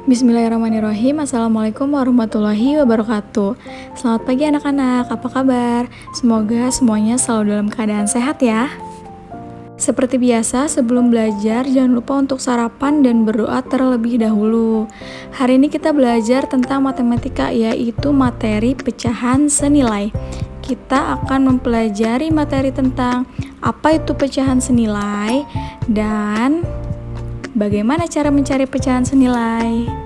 Bismillahirrahmanirrahim. Assalamualaikum warahmatullahi wabarakatuh. Selamat pagi anak-anak, apa kabar? Semoga semuanya selalu dalam keadaan sehat ya. Seperti biasa, sebelum belajar jangan lupa untuk sarapan dan berdoa terlebih dahulu. Hari ini kita belajar tentang matematika, yaitu materi pecahan senilai. Kita akan mempelajari materi tentang apa itu pecahan senilai dan bagaimana cara mencari pecahan senilai.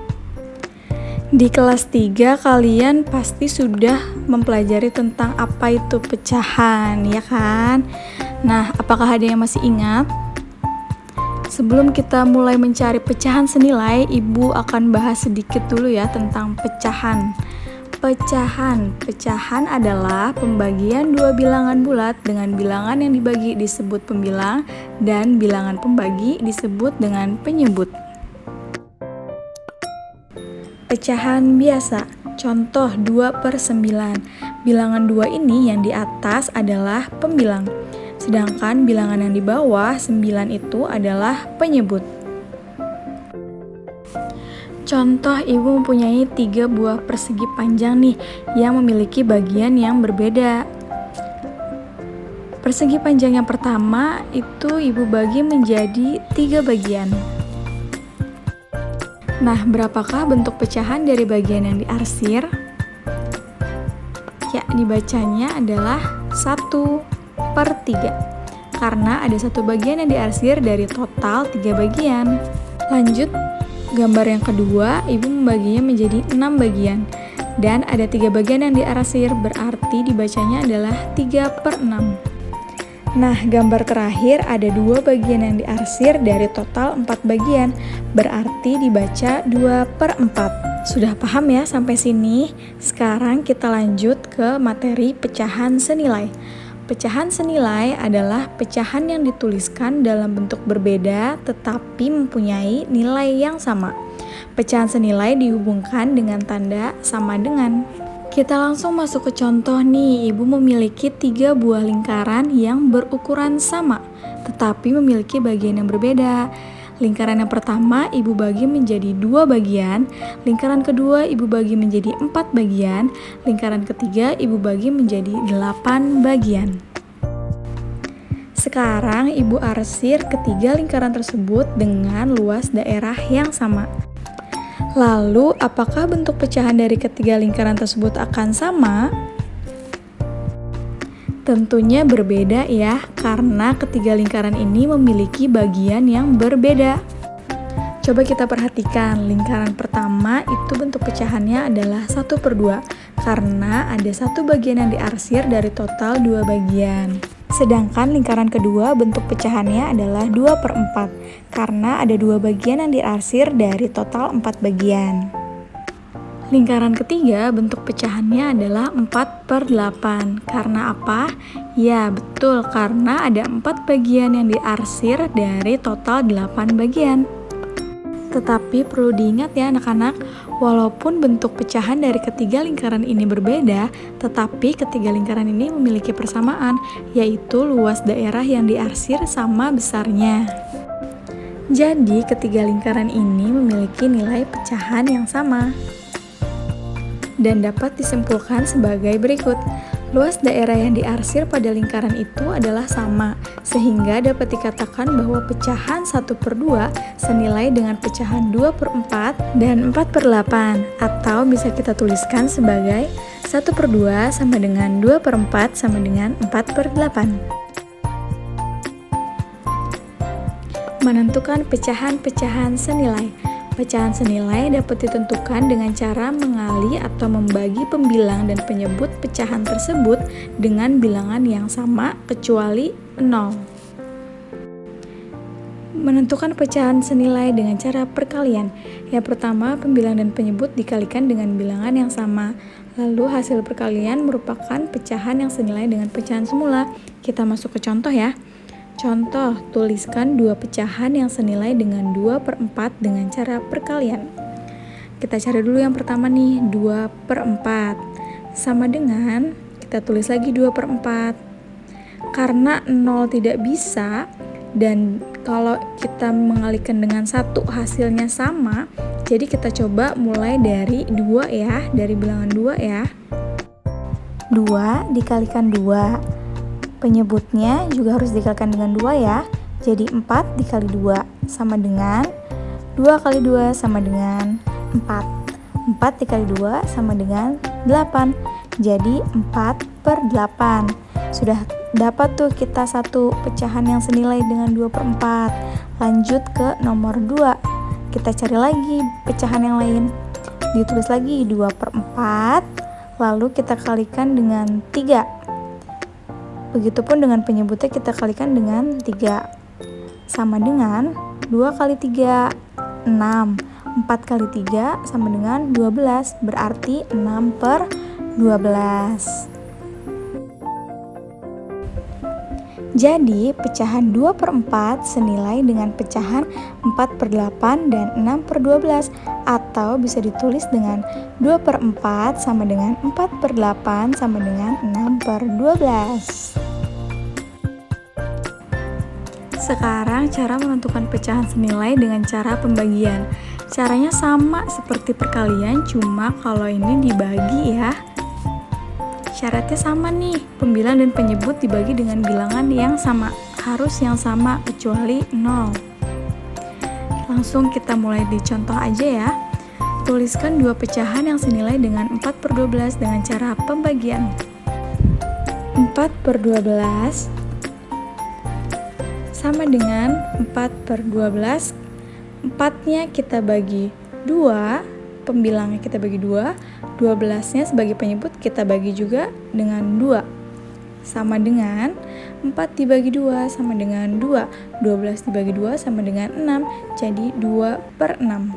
Di kelas 3 kalian pasti sudah mempelajari tentang apa itu pecahan, ya kan? Nah, apakah ada yang masih ingat? Sebelum kita mulai mencari pecahan senilai, Ibu akan bahas sedikit dulu ya tentang pecahan. Pecahan adalah pembagian dua bilangan bulat dengan bilangan yang dibagi disebut pembilang dan bilangan pembagi disebut dengan penyebut. Pecahan biasa, contoh 2/9. Bilangan 2 ini yang di atas adalah pembilang, sedangkan bilangan yang di bawah 9 itu adalah penyebut. Contoh, Ibu mempunyai 3 buah persegi panjang nih yang memiliki bagian yang berbeda. Persegi panjang yang pertama itu Ibu bagi menjadi 3 bagian. Nah, berapakah bentuk pecahan dari bagian yang diarsir? Ya, dibacanya adalah 1/3 karena ada 1 bagian yang diarsir dari total 3 bagian. Lanjut, gambar yang kedua, Ibu membaginya menjadi 6 bagian dan ada 3 bagian yang diarsir, berarti dibacanya adalah 3/6. Nah, gambar terakhir ada 2 bagian yang diarsir dari total 4 bagian, berarti dibaca 2/4. Sudah paham ya sampai sini? Sekarang kita lanjut ke materi pecahan senilai. Pecahan senilai adalah pecahan yang dituliskan dalam bentuk berbeda tetapi mempunyai nilai yang sama. Pecahan senilai dihubungkan dengan tanda sama dengan. Kita langsung masuk ke contoh nih. Ibu memiliki 3 buah lingkaran yang berukuran sama, tetapi memiliki bagian yang berbeda. Lingkaran yang pertama Ibu bagi menjadi 2 bagian, lingkaran kedua Ibu bagi menjadi 4 bagian, lingkaran ketiga Ibu bagi menjadi 8 bagian. Sekarang Ibu arsir ketiga lingkaran tersebut dengan luas daerah yang sama. Lalu, apakah bentuk pecahan dari ketiga lingkaran tersebut akan sama? Tentunya berbeda ya, karena ketiga lingkaran ini memiliki bagian yang berbeda. Coba kita perhatikan, lingkaran pertama itu bentuk pecahannya adalah 1/2, karena ada 1 bagian yang diarsir dari total 2 bagian. Sedangkan lingkaran kedua bentuk pecahannya adalah 2/4 karena ada 2 bagian yang diarsir dari total 4 bagian. Lingkaran ketiga bentuk pecahannya adalah 4/8 karena apa? Ya betul, karena ada 4 bagian yang diarsir dari total 8 bagian. Tetapi perlu diingat ya anak-anak, walaupun bentuk pecahan dari ketiga lingkaran ini berbeda, tetapi ketiga lingkaran ini memiliki persamaan, yaitu luas daerah yang diarsir sama besarnya. Jadi, ketiga lingkaran ini memiliki nilai pecahan yang sama. Dan dapat disimpulkan sebagai berikut. Luas daerah yang diarsir pada lingkaran itu adalah sama, sehingga dapat dikatakan bahwa pecahan 1/2 senilai dengan pecahan 2/4 dan 4/8, atau bisa kita tuliskan sebagai 1/2 sama dengan 2/4 sama dengan 4/8. Menentukan pecahan-pecahan senilai. Pecahan senilai dapat ditentukan dengan cara mengali atau membagi pembilang dan penyebut pecahan tersebut dengan bilangan yang sama kecuali 0. Menentukan pecahan senilai dengan cara perkalian. Yang pertama, pembilang dan penyebut dikalikan dengan bilangan yang sama. Lalu hasil perkalian merupakan pecahan yang senilai dengan pecahan semula. Kita masuk ke contoh ya. Contoh, tuliskan 2 pecahan yang senilai dengan 2/4 dengan cara perkalian. Kita cari dulu yang pertama nih, 2/4. Sama dengan, kita tulis lagi 2/4. Karena 0 tidak bisa, dan kalau kita mengalihkan dengan 1 hasilnya sama, Jadi kita coba mulai dari 2 ya, dari bilangan 2 ya. 2 dikalikan 2. Penyebutnya juga harus dikalikan dengan 2 ya. Jadi 4 dikali 2 sama dengan 2 kali 2 sama dengan 4. 4 dikali 2 sama dengan 8. Jadi 4/8. Sudah dapat tuh kita satu pecahan yang senilai dengan 2/4. Lanjut ke nomor 2. Kita cari lagi pecahan yang lain. Ditulis lagi 2/4, lalu kita kalikan dengan 3. Begitupun dengan penyebutnya kita kalikan dengan 3. Sama dengan 2 kali 3, 6. 4 kali 3 sama dengan 12, berarti 6/12. Jadi, pecahan 2/4 senilai dengan pecahan 4/8 dan 6/12, atau bisa ditulis dengan 2/4 sama dengan 4/8 sama dengan 6/12. Sekarang cara menentukan pecahan senilai dengan cara pembagian. Caranya sama seperti perkalian, cuma kalau ini dibagi ya. Syaratnya sama nih, pembilang dan penyebut dibagi dengan bilangan yang sama, harus yang sama kecuali 0. Langsung kita mulai di contoh aja ya. Tuliskan dua pecahan yang senilai dengan 4/12 dengan cara pembagian. 4/12 sama dengan 4/12. 4-nya kita bagi 2, pembilangnya kita bagi 2, 12-nya sebagai penyebut kita bagi juga dengan 2. Sama dengan 4 dibagi 2 sama dengan 2, 12 dibagi 2 sama dengan 6, jadi 2/6.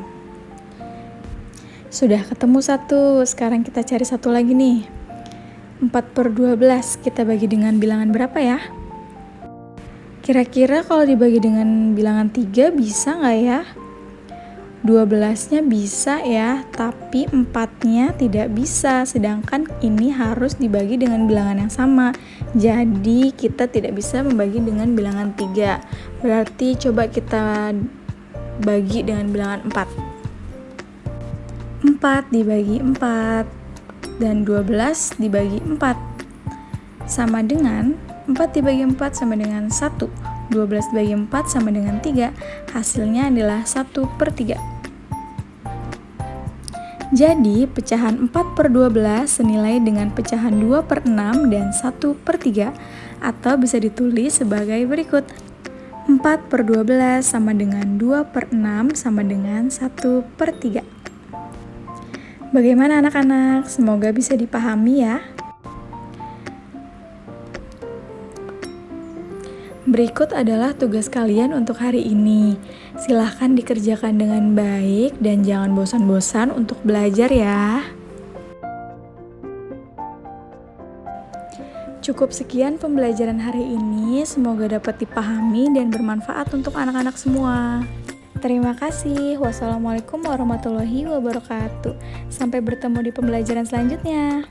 Sudah ketemu satu, sekarang kita cari satu lagi nih. 4/12 kita bagi dengan bilangan berapa ya? Kira-kira kalau dibagi dengan bilangan 3 bisa nggak ya? 12-nya bisa ya, tapi 4-nya tidak bisa, sedangkan ini harus dibagi dengan bilangan yang sama. Jadi kita tidak bisa membagi dengan bilangan 3. Berarti coba kita bagi dengan bilangan 4. 4 dibagi 4 dan 12 dibagi 4 sama dengan 4 dibagi 4 sama dengan 1. 12 dibagi 4 sama dengan 3. Hasilnya adalah 1/3. Jadi, pecahan 4/12 senilai dengan pecahan 2/6 dan 1/3, atau bisa ditulis sebagai berikut. 4/12 sama dengan 2/6 sama dengan 1/3. Bagaimana anak-anak? Semoga bisa dipahami ya. Berikut adalah tugas kalian untuk hari ini. Silahkan dikerjakan dengan baik dan jangan bosan-bosan untuk belajar ya. Cukup sekian pembelajaran hari ini, semoga dapat dipahami dan bermanfaat untuk anak-anak semua. Terima kasih. Wassalamualaikum warahmatullahi wabarakatuh. Sampai bertemu di pembelajaran selanjutnya.